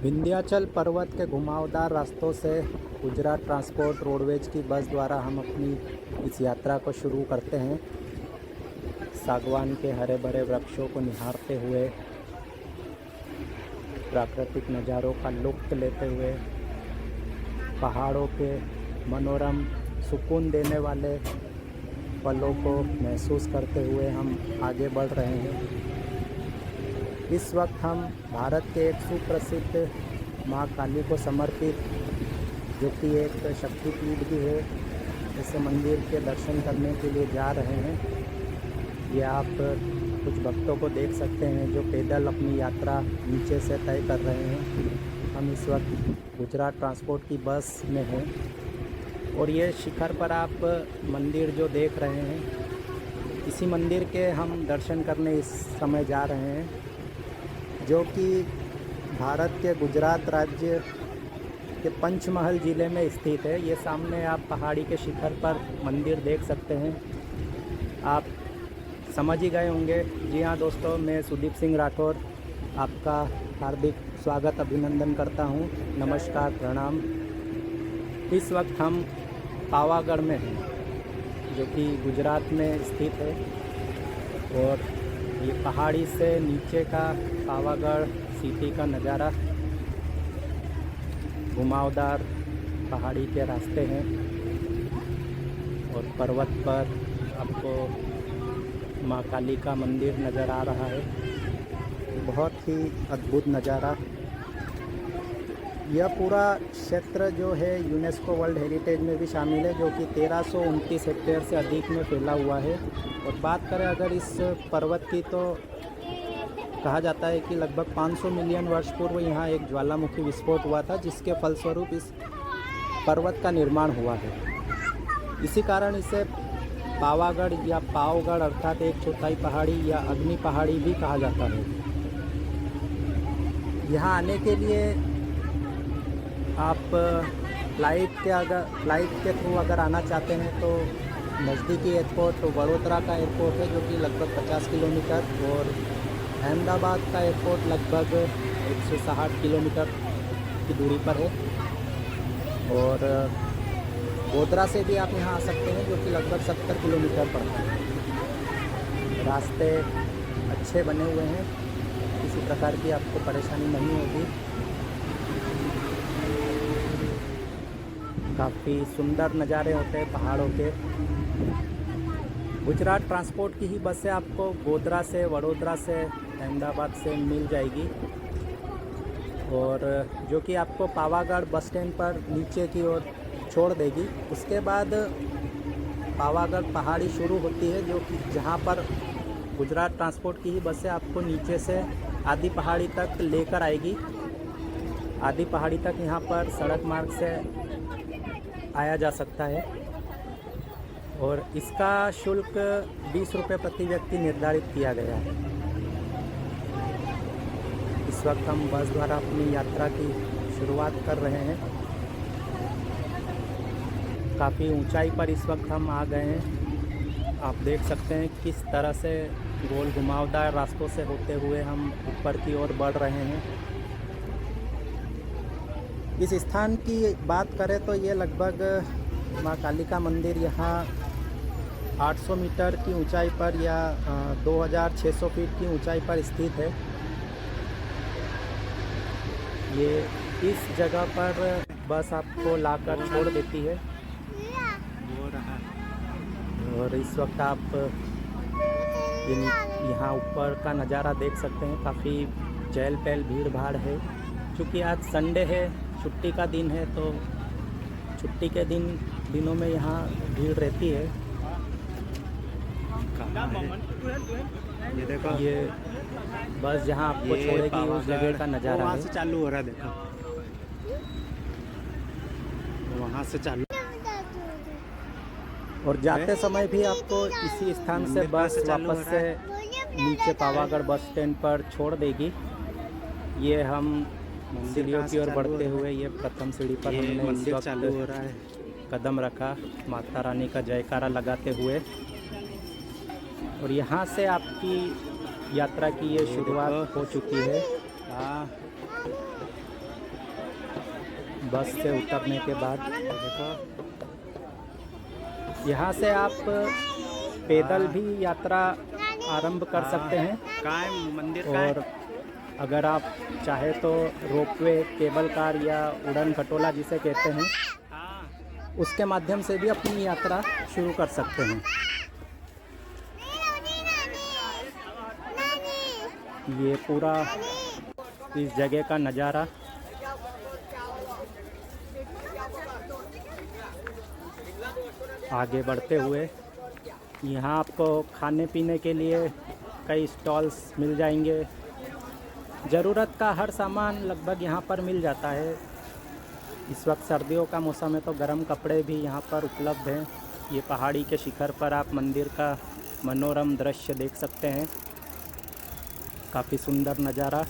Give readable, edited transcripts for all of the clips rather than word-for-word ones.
विंध्याचल पर्वत के घुमावदार रास्तों से गुजरात ट्रांसपोर्ट रोडवेज की बस द्वारा हम अपनी इस यात्रा को शुरू करते हैं। सागवान के हरे भरे वृक्षों को निहारते हुए, प्राकृतिक नज़ारों का लुत्फ़ लेते हुए, पहाड़ों के मनोरम सुकून देने वाले पलों को महसूस करते हुए हम आगे बढ़ रहे हैं। इस वक्त हम भारत के एक सुप्रसिद्ध माँ काली को समर्पित, जो कि एक शक्तिपीठ भी है, इस मंदिर के दर्शन करने के लिए जा रहे हैं। ये आप कुछ भक्तों को देख सकते हैं जो पैदल अपनी यात्रा नीचे से तय कर रहे हैं। हम इस वक्त गुजरात ट्रांसपोर्ट की बस में हैं और ये शिखर पर आप मंदिर जो देख रहे हैं, इसी मंदिर के हम दर्शन करने इस समय जा रहे हैं, जो कि भारत के गुजरात राज्य के पंचमहल ज़िले में स्थित है। ये सामने आप पहाड़ी के शिखर पर मंदिर देख सकते हैं। आप समझ ही गए होंगे। जी हाँ दोस्तों, मैं सुदीप सिंह राठौर आपका हार्दिक स्वागत अभिनंदन करता हूँ। नमस्कार, प्रणाम। इस वक्त हम पावागढ़ में हैं, जो कि गुजरात में स्थित है, और ये पहाड़ी से नीचे का पावागढ़ सिटी का नज़ारा, घुमावदार पहाड़ी के रास्ते हैं और पर्वत पर आपको माँ काली का मंदिर नज़र आ रहा है। बहुत ही अद्भुत नज़ारा। यह पूरा क्षेत्र जो है यूनेस्को वर्ल्ड हेरिटेज में भी शामिल है, जो कि 1329 हेक्टेयर से अधिक में फैला हुआ है। और बात करें अगर इस पर्वत की, तो कहा जाता है कि लगभग 500 मिलियन वर्ष पूर्व यहाँ एक ज्वालामुखी विस्फोट हुआ था, जिसके फलस्वरूप इस पर्वत का निर्माण हुआ है। इसी कारण इसे पावागढ़ या पावगढ़ अर्थात एक चौथाई पहाड़ी या अग्नि पहाड़ी भी कहा जाता है। यहाँ आने के लिए आप फ्लाइट के थ्रू अगर आना चाहते हैं तो नज़दीकी एयरपोर्ट वडोदरा का एयरपोर्ट है, जो कि लगभग 50 किलोमीटर, और अहमदाबाद का एयरपोर्ट लगभग 160 किलोमीटर की दूरी पर है। और गोधरा से भी आप यहाँ आ सकते हैं, जो कि लगभग 70 किलोमीटर पड़ता है। रास्ते अच्छे बने हुए हैं, किसी प्रकार की आपको परेशानी नहीं होगी। काफ़ी सुंदर नज़ारे होते हैं पहाड़ों के। गुजरात ट्रांसपोर्ट की ही बसें आपको गोधरा से, वडोदरा से, अहमदाबाद से मिल जाएगी, और जो कि आपको पावागढ़ बस स्टैंड पर नीचे की ओर छोड़ देगी। उसके बाद पावागढ़ पहाड़ी शुरू होती है, जो कि जहाँ पर गुजरात ट्रांसपोर्ट की ही बसें आपको नीचे से आदि पहाड़ी तक लेकर आएगी। आदि पहाड़ी तक यहाँ पर सड़क मार्ग से आया जा सकता है, और इसका शुल्क 20 रुपये प्रति व्यक्ति निर्धारित किया गया है। इस वक्त हम बस द्वारा अपनी यात्रा की शुरुआत कर रहे हैं। काफ़ी ऊंचाई पर इस वक्त हम आ गए हैं। आप देख सकते हैं किस तरह से गोल घुमावदार रास्तों से होते हुए हम ऊपर की ओर बढ़ रहे हैं। इस स्थान की बात करें तो ये लगभग माँ काली का मंदिर यहाँ 800 मीटर की ऊंचाई पर या 2600 फीट की ऊंचाई पर स्थित है। ये इस जगह पर बस आपको लाकर छोड़ देती है, और इस वक्त आप ये यहाँ ऊपर का नज़ारा देख सकते हैं। काफ़ी चहल पहल भीड़ भाड़ है। चूँकि आज संडे है, छुट्टी का दिन है, तो छुट्टी के दिनों में यहाँ भीड़ रहती है। ये देखो, ये बस जहाँ आपको छोड़ेगी उस जगह का नज़ारा वहाँ है। से चालू हो रहा है, देखो वहाँ से चालू। और जाते समय भी आपको इसी स्थान से बस वापस से नीचे पावागढ़ बस स्टैंड पर छोड़ देगी। ये हम सीढ़ियों की ओर बढ़ते हुए, ये प्रथम सीढ़ी पर हमने इस वक्त चालू हो रहा है, कदम रखा माता रानी का जयकारा लगाते हुए, और यहाँ से आपकी यात्रा की ये शुरुआत हो चुकी है। बस से उतरने के बाद देखो यहाँ से आप पैदल भी यात्रा आरंभ कर सकते हैं, कहाँ है मंदिर का और अगर आप चाहे तो रोपवे, केबल कार या उड़न खटोला जिसे कहते हैं, हाँ उसके माध्यम से भी अपनी यात्रा शुरू कर सकते हैं। ये पूरा इस जगह का नज़ारा। आगे बढ़ते हुए यहाँ आपको खाने पीने के लिए कई स्टॉल्स मिल जाएंगे। ज़रूरत का हर सामान लगभग यहाँ पर मिल जाता है। इस वक्त सर्दियों का मौसम है तो गर्म कपड़े भी यहाँ पर उपलब्ध हैं। ये पहाड़ी के शिखर पर आप मंदिर का मनोरम दृश्य देख सकते हैं। काफ़ी सुंदर नज़ारा।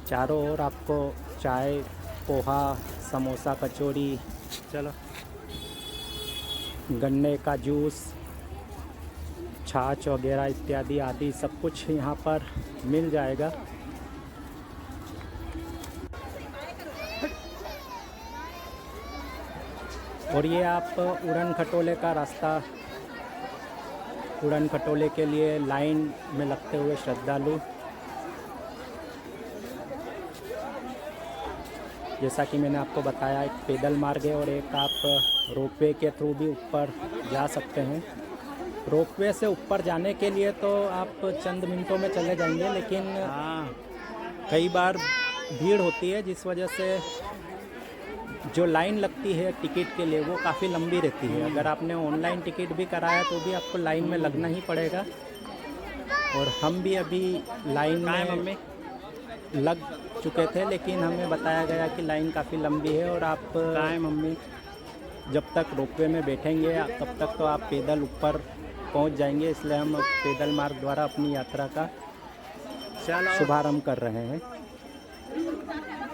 चारों ओर आपको चाय, पोहा, समोसा, कचौरी, चलो गन्ने का जूस, छाछ वगैरह इत्यादि आदि सब कुछ यहाँ पर मिल जाएगा। और ये आप उड़न खटोले का रास्ता, उड़न खटोले के लिए लाइन में लगते हुए श्रद्धालु, जैसा कि मैंने आपको बताया, एक पैदल मार्ग है और एक आप रोपवे के थ्रू भी ऊपर जा सकते हैं। रोपवे से ऊपर जाने के लिए तो आप चंद मिनटों में चले जाएंगे, लेकिन हाँ कई बार भीड़ होती है जिस वजह से जो लाइन लगती है टिकट के लिए वो काफ़ी लंबी रहती है। अगर आपने ऑनलाइन टिकट भी कराया तो भी आपको लाइन में लगना ही पड़ेगा। और हम भी अभी लाइन में लग चुके थे, लेकिन हमें बताया गया कि लाइन काफ़ी लंबी है और आप कहाँ है मम्मी? जब तक रोपवे में बैठेंगे तब तक तो आप पैदल ऊपर पहुंच जाएंगे। इसलिए हम पैदल मार्ग द्वारा अपनी यात्रा का चलो शुभारंभ कर रहे हैं।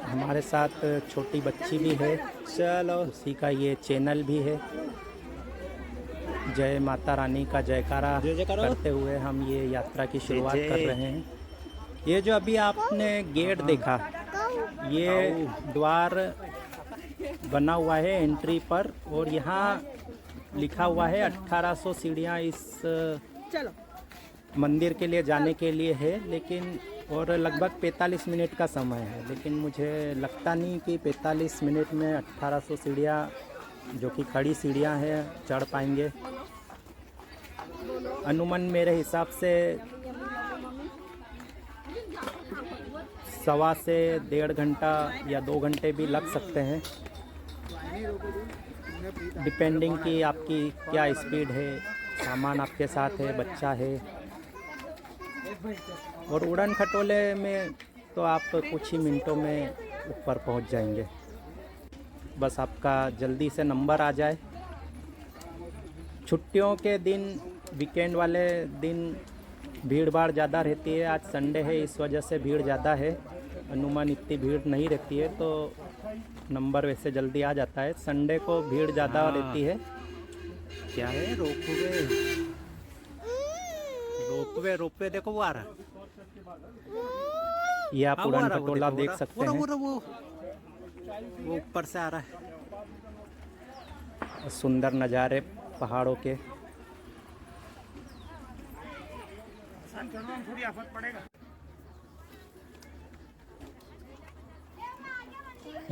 हमारे साथ छोटी बच्ची भी है, चलो उसी का ये चैनल भी है। जय माता रानी का जयकारा जय जयकारा करते हुए हम ये यात्रा की शुरुआत जय। कर रहे हैं। ये जो अभी आपने गेट देखा, ये द्वार बना हुआ है एंट्री पर, और यहाँ लिखा हुआ है 1800 सीढ़ियाँ इस मंदिर के लिए जाने के लिए है, लेकिन और लगभग 45 मिनट का समय है। लेकिन मुझे लगता नहीं कि 45 मिनट में 1800 सीढ़ियाँ, जो कि खड़ी सीढ़ियाँ हैं, चढ़ पाएंगे। अनुमान मेरे हिसाब से 1.25 से 1.5 घंटा या 2 घंटे भी लग सकते हैं, डिपेंडिंग कि आपकी क्या स्पीड है, सामान आपके साथ है, बच्चा है। और उड़न खटोले में तो आप कुछ ही मिनटों में ऊपर पहुंच जाएंगे, बस आपका जल्दी से नंबर आ जाए। छुट्टियों के दिन, वीकेंड वाले दिन भीड़ भाड़ ज़्यादा रहती है। आज संडे है, इस वजह से भीड़ ज़्यादा है। अनुमान इतनी भीड़ नहीं रहती है, तो नंबर वैसे जल्दी आ जाता है। संडे को भीड़ ज़्यादा हाँ। रहती है। क्या है? रोपवे रोपवे रोपवे देखो वो आ रहा है। ये आप हाँ, वो आ उड़न रहा है, वो खटोला देखो, देख वो सकते रहा, हैं। वो ऊपर से आ रहा है। सुंदर नज़ारे पहाड़ों के।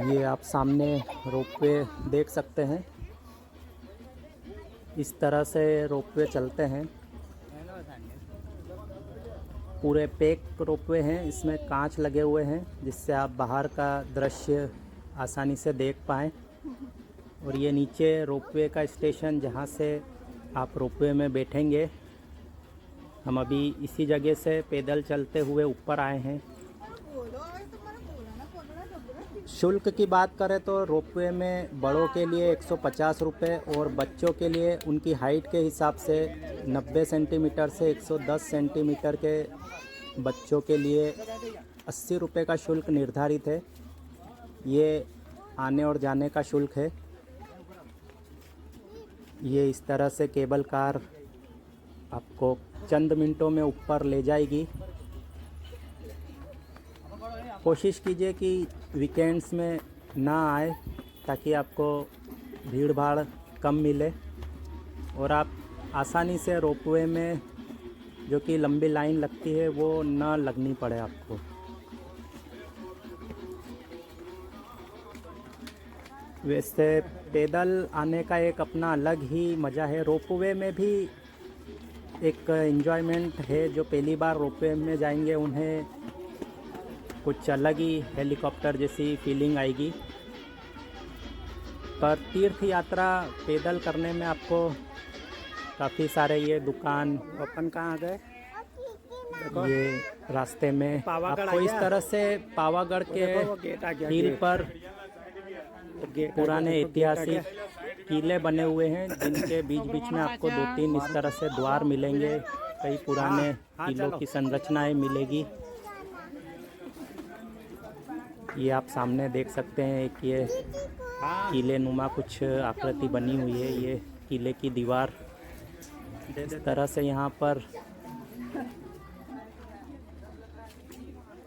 ये आप सामने रोपवे देख सकते हैं। इस तरह से रोपवे चलते हैं। पूरे पैक रोपवे हैं, इसमें कांच लगे हुए हैं जिससे आप बाहर का दृश्य आसानी से देख पाएँ। और ये नीचे रोपवे का स्टेशन, जहाँ से आप रोपवे में बैठेंगे। हम अभी इसी जगह से पैदल चलते हुए ऊपर आए हैं। शुल्क की बात करें तो रोपवे में बड़ों के लिए 150 रुपये और बच्चों के लिए उनकी हाइट के हिसाब से 90 सेंटीमीटर से 110 सेंटीमीटर के बच्चों के लिए 80 रुपये का शुल्क निर्धारित है। ये आने और जाने का शुल्क है। ये इस तरह से केबल कार आपको चंद मिनटों में ऊपर ले जाएगी। कोशिश कीजिए कि वीकेंड्स में ना आए ताकि आपको भीड़ भाड़ कम मिले और आप आसानी से रोपवे में जो कि लंबी लाइन लगती है वो ना लगनी पड़े आपको। वैसे पैदल आने का एक अपना अलग ही मज़ा है। रोपवे में भी एक एंजॉयमेंट है। जो पहली बार रोपवे में जाएंगे उन्हें कुछ अलग ही हेलीकॉप्टर जैसी फीलिंग आएगी। पर तीर्थ यात्रा पैदल करने में आपको काफ़ी सारे ये दुकान, अपन कहाँ आ गए? ये रास्ते में पावागढ़ आपको आ इस गया। तरह से पावागढ़ के देखो वो गेट आ गया, हिल गेट। पर गेट पुराने देखो, गेट आ ऐतिहासिक गया। किले बने हुए हैं जिनके बीच बीच में आपको 2-3 इस तरह से द्वार मिलेंगे। कई पुराने हाँ, किलों चलो। की संरचनाएं मिलेगी। ये आप सामने देख सकते हैं एक ये हाँ, किले नुमा कुछ आकृति बनी हुई है। ये किले की दीवार इस तरह से यहाँ पर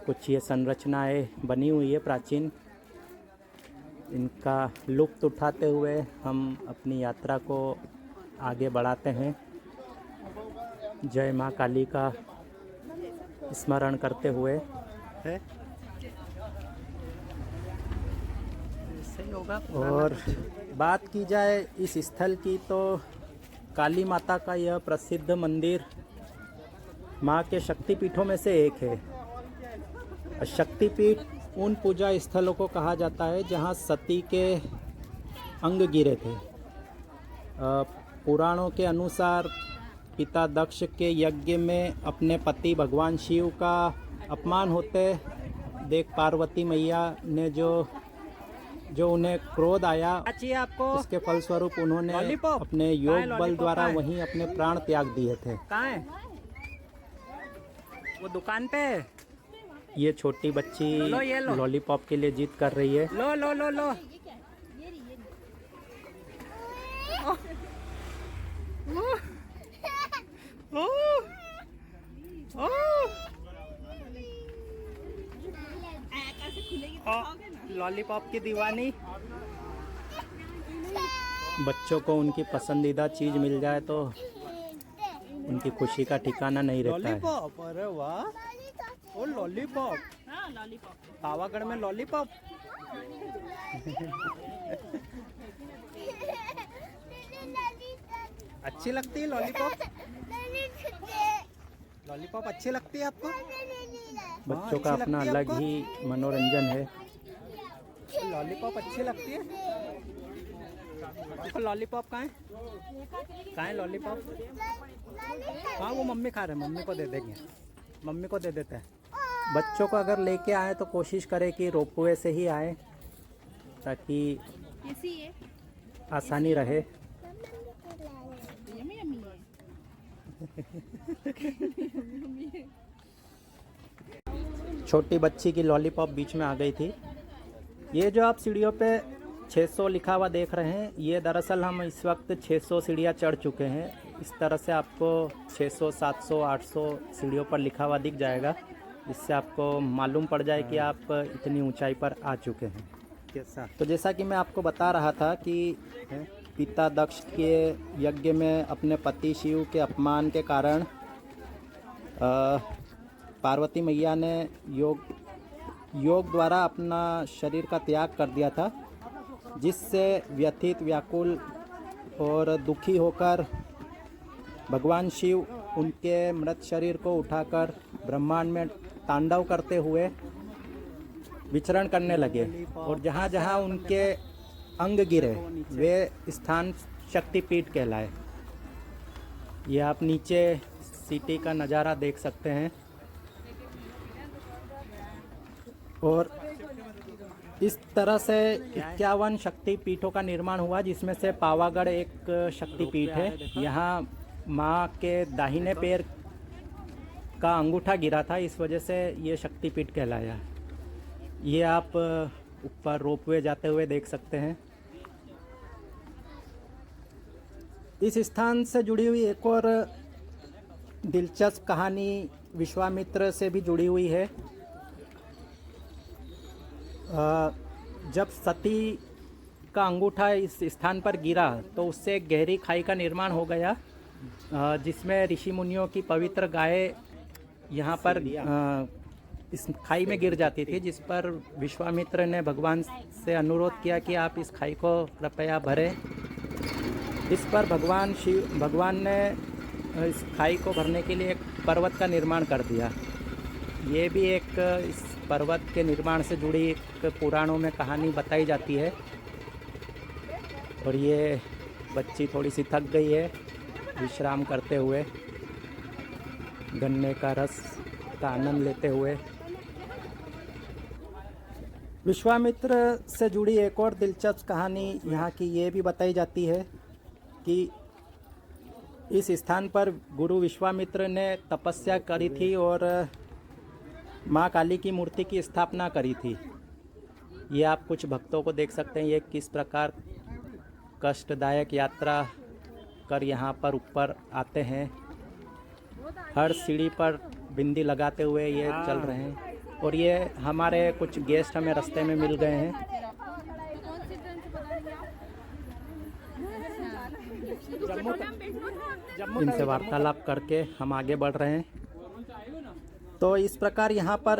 कुछ ये संरचनाएं बनी हुई है प्राचीन। इनका लुत्फ़ उठाते हुए हम अपनी यात्रा को आगे बढ़ाते हैं। जय माँ काली का स्मरण करते हुए। है ऐसे ही होगा। और बात की जाए इस स्थल की तो काली माता का यह प्रसिद्ध मंदिर माँ के शक्तिपीठों में से एक है। शक्तिपीठ उन पूजा स्थलों को कहा जाता है जहाँ सती के अंग गिरे थे। पुराणों के अनुसार पिता दक्ष के यज्ञ में अपने पति भगवान शिव का अपमान होते देख पार्वती मैया ने जो उन्हें क्रोध आया, चाहिए आपको? इसके फलस्वरूप उन्होंने लॉलीपॉप? अपने योग कहाँ है बल लॉलीपॉप? द्वारा कहाँ है? वहीं अपने प्राण त्याग दिए थे। कहाँ है वो? दुकान पे। ये छोटी बच्ची लो, ये लो। लॉलीपॉप के लिए जिद कर रही है। लो लो लो लो। लॉलीपॉप की दीवानी। बच्चों को उनकी पसंदीदा चीज़ मिल जाए तो उनकी खुशी का ठिकाना नहीं रहता है। लॉलीपॉप, अरे वाह, वो लॉलीपॉप। पावागढ़ में लॉलीपॉप। अच्छी लगती है लॉलीपॉप? लॉलीपॉप अच्छी लगती है आपको? बच्चों का अच्छी अपना लगती है अलग आपको? ही मनोरंजन है। लॉलीपॉप अच्छी लगती है? देखो लॉलीपॉप कहाँ है? कहाँ है लॉलीपॉप? हाँ वो मम्मी खा रहे हैं, मम्मी को दे देंगे, मम्मी को दे देते हैं। बच्चों को अगर लेके आए तो कोशिश करें कि रोपवे से ही आए ताकि आसानी रहे। छोटी बच्ची की लॉलीपॉप बीच में आ गई थी। ये जो आप सीढ़ियों पे 600 लिखा हुआ देख रहे हैं, ये दरअसल हम इस वक्त 600 सीढ़ियाँ चढ़ चुके हैं। इस तरह से आपको 600, 700, 800 सीढ़ियों पर लिखा हुआ दिख जाएगा। इससे आपको मालूम पड़ जाए कि आप इतनी ऊंचाई पर आ चुके हैं। कैसा? तो जैसा कि मैं आपको बता रहा था कि पिता दक्ष के यज्ञ में अपने पति शिव के अपमान के कारण पार्वती मैया ने योग द्वारा अपना शरीर का त्याग कर दिया था, जिससे व्यथित, व्याकुल और दुखी होकर भगवान शिव उनके मृत शरीर को उठाकर ब्रह्मांड में तांडव करते हुए विचरण करने लगे और जहाँ जहाँ उनके अंग गिरे वे स्थान शक्तिपीठ कहलाए। ये आप नीचे सिटी का नज़ारा देख सकते हैं। और इस तरह से 51 शक्तिपीठों का निर्माण हुआ, जिसमें से पावागढ़ एक शक्तिपीठ है। यहाँ माँ के दाहिने पैर का अंगूठा गिरा था, इस वजह से ये शक्तिपीठ कहलाया। ये आप ऊपर रोपवे जाते हुए देख सकते हैं। इस स्थान से जुड़ी हुई एक और दिलचस्प कहानी विश्वामित्र से भी जुड़ी हुई है। जब सती का अंगूठा इस स्थान पर गिरा तो उससे एक गहरी खाई का निर्माण हो गया, जिसमें ऋषि मुनियों की पवित्र गाय यहाँ पर इस खाई में गिर जाती थी, जिस पर विश्वामित्र ने भगवान से अनुरोध किया कि आप इस खाई को कृपया भरें। इस पर भगवान ने इस खाई को भरने के लिए एक पर्वत का निर्माण कर दिया। ये भी एक इस पर्वत के निर्माण से जुड़ी एक पुराणों में कहानी बताई जाती है। और ये बच्ची थोड़ी सी थक गई है विश्राम करते हुए, गन्ने का रस का आनंद लेते हुए। विश्वामित्र से जुड़ी एक और दिलचस्प कहानी यहाँ की ये भी बताई जाती है कि इस स्थान पर गुरु विश्वामित्र ने तपस्या करी थी और माँ काली की मूर्ति की स्थापना करी थी। ये आप कुछ भक्तों को देख सकते हैं, ये किस प्रकार कष्टदायक यात्रा कर यहाँ पर ऊपर आते हैं। हर सीढ़ी पर बिंदी लगाते हुए ये चल रहे हैं। और ये हमारे कुछ गेस्ट हमें रास्ते में मिल गए हैं। इनसे वार्तालाप करके हम आगे बढ़ रहे हैं। तो इस प्रकार यहाँ पर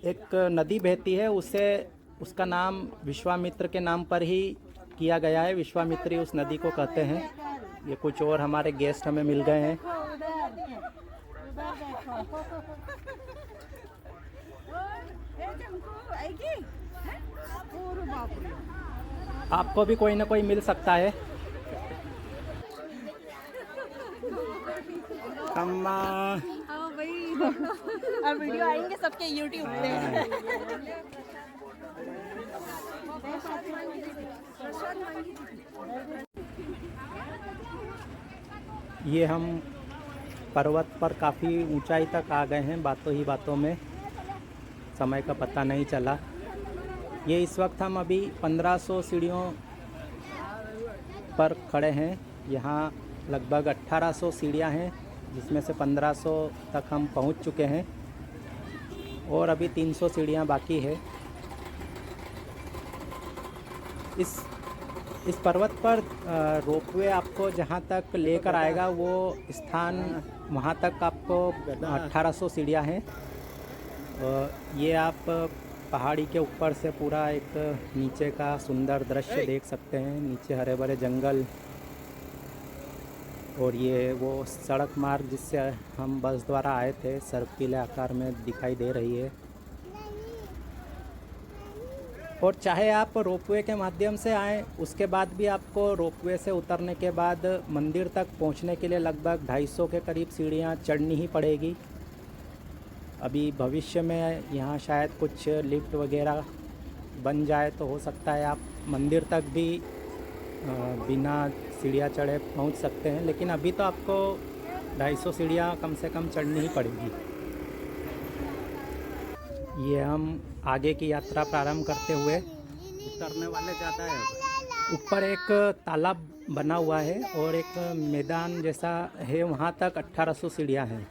एक नदी बहती है, उसका नाम विश्वामित्र के नाम पर ही किया गया है। विश्वामित्री उस नदी को कहते हैं। ये कुछ और हमारे गेस्ट हमें मिल गए हैं। आपको भी कोई ना कोई मिल सकता है। अम्मा अब वीडियो आएंगे सबके यूट्यूब पे। ये हम पर्वत पर काफ़ी ऊंचाई तक आ गए हैं। बातों ही बातों में समय का पता नहीं चला। ये इस वक्त हम अभी 1500 सीढ़ियों पर खड़े हैं। यहाँ लगभग 1800 सीढ़ियाँ हैं, जिसमें से 1500 तक हम पहुँच चुके हैं और अभी 300 सीढ़ियाँ बाकी है। इस पर्वत पर रोपवे आपको जहाँ तक लेकर आएगा वो स्थान, वहाँ तक आपको 1800 सीढ़ियाँ हैं। ये आप पहाड़ी के ऊपर से पूरा एक नीचे का सुंदर दृश्य देख सकते हैं। नीचे हरे भरे जंगल और ये वो सड़क मार्ग जिससे हम बस द्वारा आए थे, सर्पिल आकार में दिखाई दे रही है। और चाहे आप रोपवे के माध्यम से आएँ, उसके बाद भी आपको रोपवे से उतरने के बाद मंदिर तक पहुंचने के लिए लगभग 250 के करीब सीढ़ियां चढ़नी ही पड़ेगी। अभी भविष्य में यहाँ शायद कुछ लिफ्ट वगैरह बन जाए तो हो सकता है आप मंदिर तक भी बिना सीढ़ियाँ चढ़े पहुँच सकते हैं, लेकिन अभी तो आपको 250 सीढ़ियाँ कम से कम चढ़नी ही पड़ेगी। ये हम आगे की यात्रा प्रारंभ करते हुए उतरने वाले ज़्यादा है। ऊपर एक तालाब बना हुआ है और एक मैदान जैसा है, वहाँ तक 1800 सीढ़ियाँ हैं।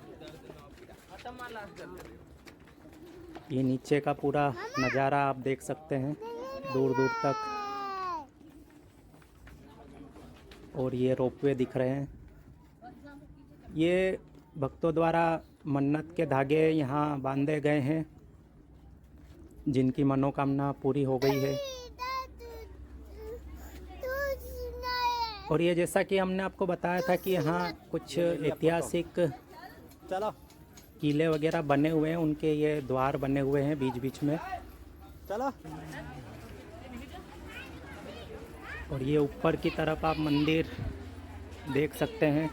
ये नीचे का पूरा नज़ारा आप देख सकते हैं दूर दूर तक। और ये रोपवे दिख रहे हैं। ये भक्तों द्वारा मन्नत के धागे यहाँ बांधे गए हैं, जिनकी मनोकामना पूरी हो गई है। और ये जैसा कि हमने आपको बताया था कि यहाँ कुछ ऐतिहासिक किले वगैरह बने हुए हैं, उनके ये द्वार बने हुए हैं बीच बीच में। चलो। और ये ऊपर की तरफ आप मंदिर देख सकते हैं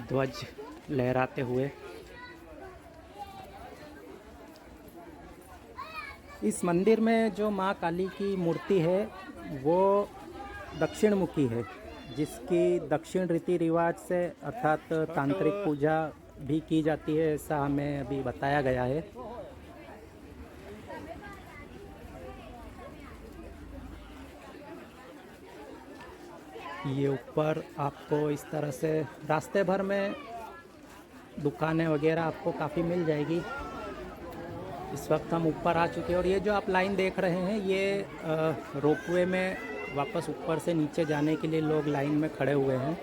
ध्वज लहराते हुए। इस मंदिर में जो माँ काली की मूर्ति है वो दक्षिण मुखी है, जिसकी दक्षिण रीति रिवाज से अर्थात तांत्रिक पूजा भी की जाती है, ऐसा हमें अभी बताया गया है। ये ऊपर आपको इस तरह से रास्ते भर में दुकानें वगैरह आपको काफ़ी मिल जाएगी। इस वक्त हम ऊपर आ चुके हैं और ये जो आप लाइन देख रहे हैं ये रोपवे में वापस ऊपर से नीचे जाने के लिए लोग लाइन में खड़े हुए हैं।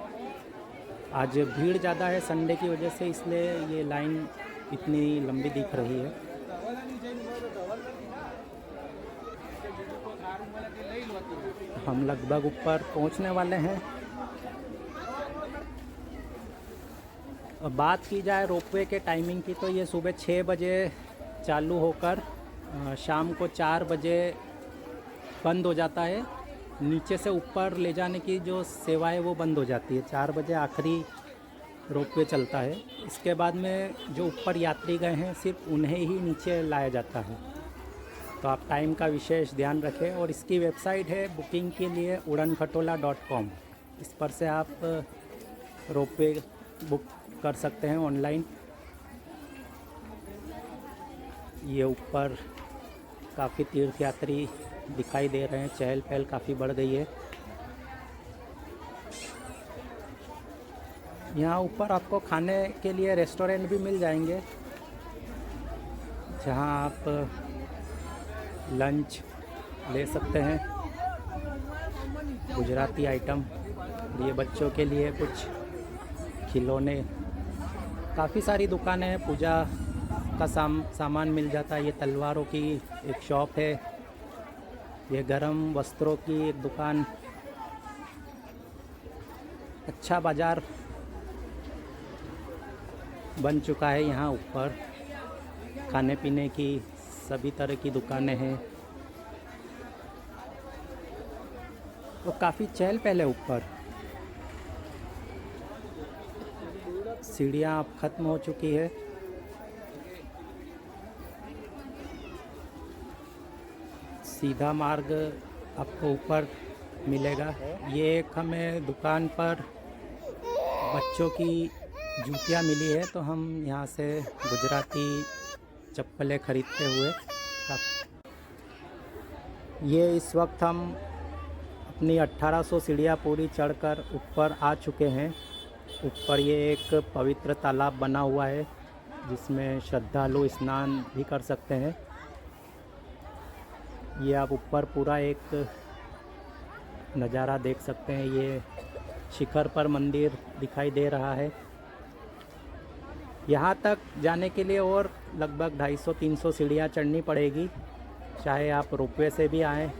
आज भीड़ ज़्यादा है संडे की वजह से, इसलिए ये लाइन इतनी लंबी दिख रही है। हम लगभग ऊपर पहुंचने वाले हैं। बात की जाए रोपवे के टाइमिंग की तो ये सुबह 6 बजे चालू होकर शाम को 4 बजे बंद हो जाता है। नीचे से ऊपर ले जाने की जो सेवा है वो बंद हो जाती है। 4 बजे आखिरी रोपवे चलता है। इसके बाद में जो ऊपर यात्री गए हैं सिर्फ उन्हें ही नीचे लाया जाता है। तो आप टाइम का विशेष ध्यान रखें। और इसकी वेबसाइट है बुकिंग के लिए udankhatola.com। इस पर से आप रोपवे बुक कर सकते हैं ऑनलाइन। ये ऊपर काफ़ी तीर्थयात्री दिखाई दे रहे हैं, चहल पहल काफ़ी बढ़ गई है। यहाँ ऊपर आपको खाने के लिए रेस्टोरेंट भी मिल जाएंगे, जहाँ आप लंच ले सकते हैं, गुजराती आइटम। ये बच्चों के लिए कुछ खिलौने, काफ़ी सारी दुकानें हैं, पूजा का सामान मिल जाता है। ये तलवारों की एक शॉप है, ये गरम वस्त्रों की एक दुकान। अच्छा बाज़ार बन चुका है यहाँ ऊपर। खाने पीने की सभी तरह की दुकानें हैं। तो काफ़ी चहल पहल है ऊपर। सीढ़ियाँ अब ख़त्म हो चुकी है। सीधा मार्ग आपको ऊपर मिलेगा। ये एक हमें दुकान पर बच्चों की जूतियाँ मिली है, तो हम यहाँ से गुजराती चप्पलें खरीदते हुए ये इस वक्त हम अपनी 1800 सीढ़ियाँ पूरी चढ़कर ऊपर आ चुके हैं। ऊपर ये एक पवित्र तालाब बना हुआ है जिसमें श्रद्धालु स्नान भी कर सकते हैं। ये आप ऊपर पूरा एक नज़ारा देख सकते हैं। ये शिखर पर मंदिर दिखाई दे रहा है। यहाँ तक जाने के लिए और लगभग 250-300 सीढ़ियाँ चढ़नी पड़ेगी, चाहे आप रोपवे से भी आएँ।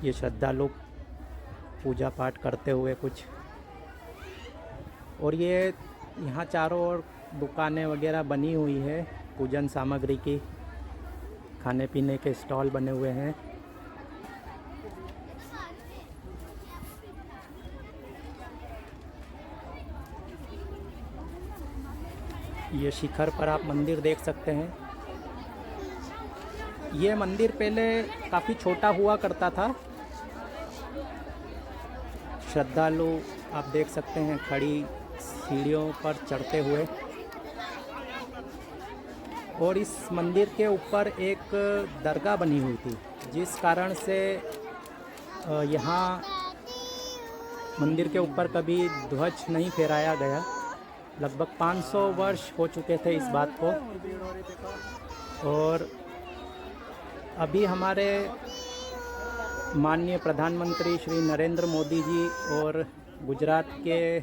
ये श्रद्धालु पूजा पाठ करते हुए कुछ, और ये यहाँ चारों ओर दुकानें वगैरह बनी हुई है पूजन सामग्री की। खाने पीने के स्टॉल बने हुए हैं। ये शिखर पर आप मंदिर देख सकते हैं। ये मंदिर पहले काफ़ी छोटा हुआ करता था। श्रद्धालु आप देख सकते हैं खड़ी सीढ़ियों पर चढ़ते हुए। और इस मंदिर के ऊपर एक दरगाह बनी हुई थी, जिस कारण से यहाँ मंदिर के ऊपर कभी ध्वज नहीं फहराया गया। लगभग 500 वर्ष हो चुके थे इस बात को। और अभी हमारे माननीय प्रधानमंत्री श्री नरेंद्र मोदी जी और गुजरात के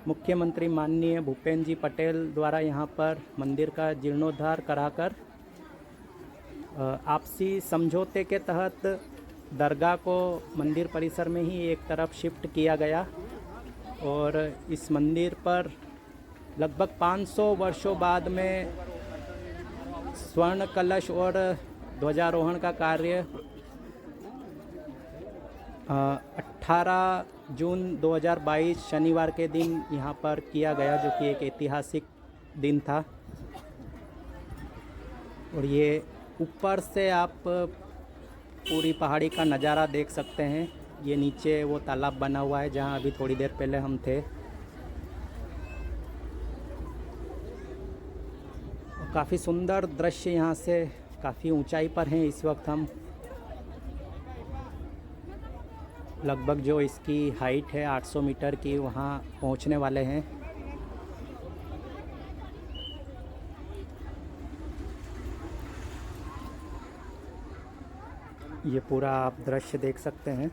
मुख्यमंत्री माननीय भूपेंद्र जी पटेल द्वारा यहाँ पर मंदिर का जीर्णोद्धार कराकर आपसी समझौते के तहत दरगाह को मंदिर परिसर में ही एक तरफ शिफ्ट किया गया। और इस मंदिर पर लगभग 500 वर्षों बाद में स्वर्ण कलश और ध्वजारोहण का कार्य 18 जून 2022 शनिवार के दिन यहाँ पर किया गया, जो कि एक ऐतिहासिक दिन था। और ये ऊपर से आप पूरी पहाड़ी का नज़ारा देख सकते हैं। ये नीचे वो तालाब बना हुआ है जहाँ अभी थोड़ी देर पहले हम थे। काफ़ी सुंदर दृश्य यहाँ से, काफ़ी ऊंचाई पर हैं इस वक्त हम। लगभग जो इसकी हाइट है 800 मीटर की, वहाँ पहुँचने वाले हैं। ये पूरा आप दृश्य देख सकते हैं।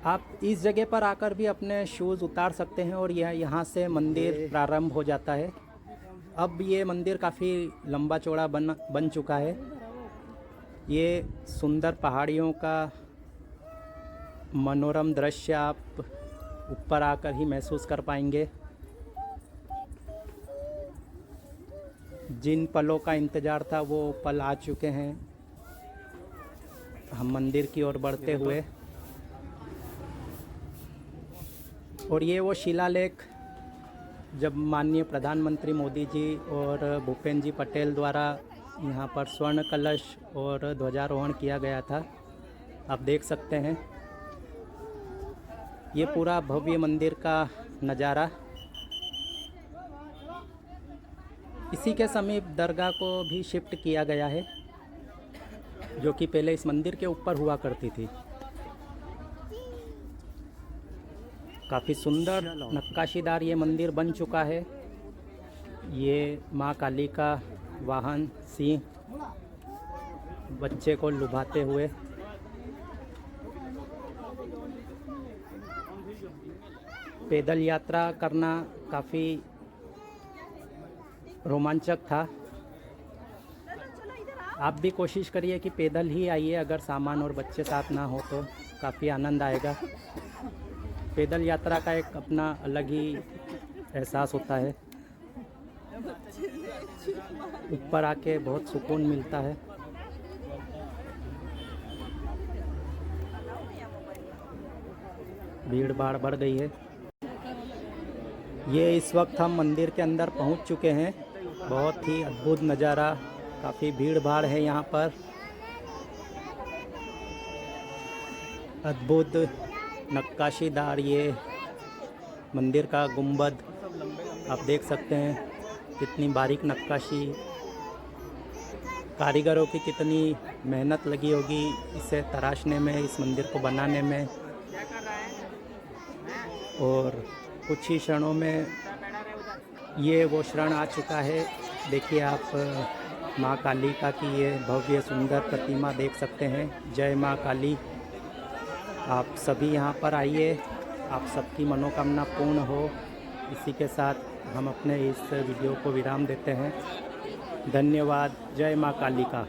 आप इस जगह पर आकर भी अपने शूज़ उतार सकते हैं और यहाँ से मंदिर प्रारंभ हो जाता है। अब ये मंदिर काफ़ी लंबा चौड़ा बन चुका है। ये सुंदर पहाड़ियों का मनोरम दृश्य आप ऊपर आकर ही महसूस कर पाएंगे। जिन पलों का इंतज़ार था वो पल आ चुके हैं। हम मंदिर की ओर बढ़ते हुए, और ये वो शिलालेख जब माननीय प्रधानमंत्री मोदी जी और भूपेंद्र जी पटेल द्वारा यहाँ पर स्वर्ण कलश और ध्वजारोहण किया गया था। आप देख सकते हैं ये पूरा भव्य मंदिर का नज़ारा। इसी के समीप दरगाह को भी शिफ्ट किया गया है, जो कि पहले इस मंदिर के ऊपर हुआ करती थी। काफ़ी सुंदर नक्काशीदार ये मंदिर बन चुका है। ये माँ काली का वाहन सिंह बच्चे को लुभाते हुए। पैदल यात्रा करना काफ़ी रोमांचक था। आप भी कोशिश करिए कि पैदल ही आइए, अगर सामान और बच्चे साथ ना हो तो काफ़ी आनंद आएगा। पैदल यात्रा का एक अपना अलग ही एहसास होता है। ऊपर आके बहुत सुकून मिलता है। भीड़ भाड़ बढ़ गई है। ये इस वक्त हम मंदिर के अंदर पहुंच चुके हैं। बहुत ही अद्भुत नज़ारा, काफ़ी भीड़ भाड़ है यहाँ पर। अद्भुत नक्काशीदार ये मंदिर का गुंबद आप देख सकते हैं। कितनी बारीक नक्काशी, कारीगरों की कितनी मेहनत लगी होगी इसे तराशने में, इस मंदिर को बनाने में। और कुछ ही क्षणों में ये वो क्षण आ चुका है। देखिए आप माँ काली का की ये भव्य सुंदर प्रतिमा देख सकते हैं। जय माँ काली। आप सभी यहाँ पर आइए, आप सबकी मनोकामना पूर्ण हो। इसी के साथ हम अपने इस वीडियो को विराम देते हैं। धन्यवाद। जय माँ काली का।